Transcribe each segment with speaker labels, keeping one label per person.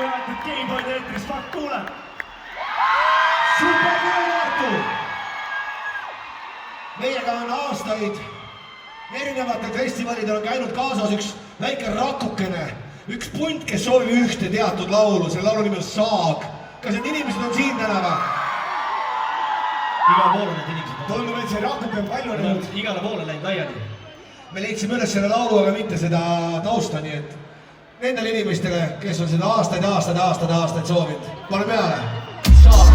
Speaker 1: kui aetud Gameboy eetris, fuck kuule!
Speaker 2: Super Artu! Meiega on aastaid erinevatel festivalidel on käinud kaasas üks väike rakukene, üks punt, kes soovib ühte teatud laulu, selle laulu nimi on Saag. Kas need inimesed on siin täna või?
Speaker 1: Igale poole need inimesed on.
Speaker 2: Tundub, et see rakuke on palju läinud.
Speaker 1: Igale poole läinud laiali.
Speaker 2: Me leidsime üles selle laulu, aga mitte seda tausta, nii et nendele inimestele, kes on seda aastaid soovinud. Pane peale! Saag!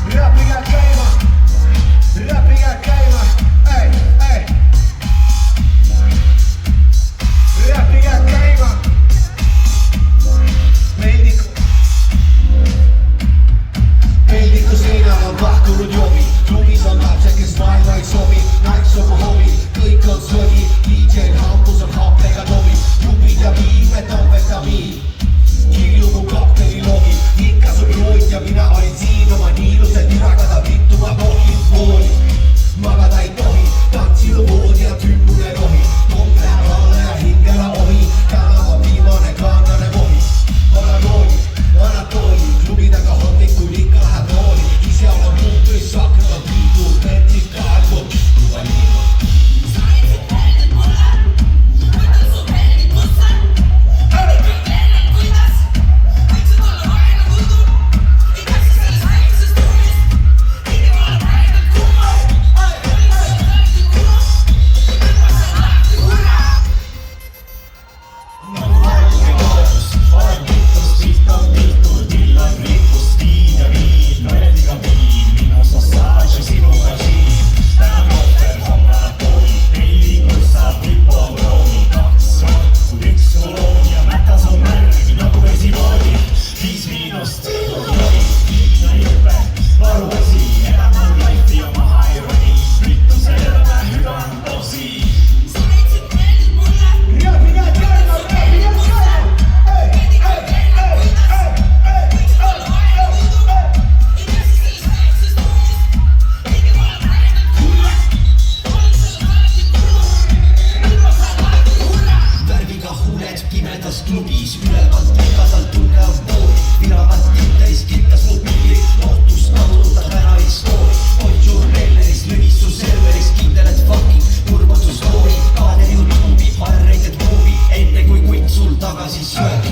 Speaker 2: Räpi käed käima! Räpi käed käima! Ei! Räpi käed käima! Peldiku seinal on lahkunud jobi. Klubis on lapsed, kes maailma ei sobi. Naiks on mu hobi, kõik on sõgi. DJ-l hambus on happega tobi. Jubid ja viimed on vetamiin. Kilju mu kapteni logi. Ikka su jood ja mina olin siin oma niilused niragada vittu ma tohin vooli. Magada ei tohi, tantsilu voodi ja tümmune rohi. Tomb läheb alla ja hingela ohi. Tänava viimane kaanane vohi. Anatooli, klubi taga hommikul ikka läheb nooli. Ise olen muutuis sakna viidul, pentis kaelgu, juba liidu.
Speaker 3: Sa olid öeldud mulle, võtan su pelgid kusse. Kõik enne kuidas, kõik su tulla vaena kudu. Ei käsi selles väikses tuulis, kõige vale praegult kumma. Kõik su tõesti kumma, kõik ma saan lahti hurra.
Speaker 4: Nagu valge loodus, olen kiitus, pihta on pihtud, illan rikkust, viin ja viin, noediga viin, minus massaaž ja sinuga siin. Täna kohver, homme anatooli, pellikus saab hipogroomi, 2 rakku, 1 koloonia, mätas on märg, nagu vesivoodi, 5 miinust, jogi, liigna jõpe, varuasi, enam on laifi ja maha ei roni, ütluse elame hüvan osi.
Speaker 3: Sa olid öeldud mulle,
Speaker 2: Räpi käed käima! Räpi käed käima!
Speaker 4: Värviga huuled pimedas klubis, ülevalt igasalt tunnev pool. Viravat täis kirkas mu pilli, lootus naudda täna ei stoori. Otsu relleris, lühis su serveris, kindel, et fucking kurb on su story. Kaaner YouTube'i, arreid et muubi, enne kui kutt sul tagasi sööb.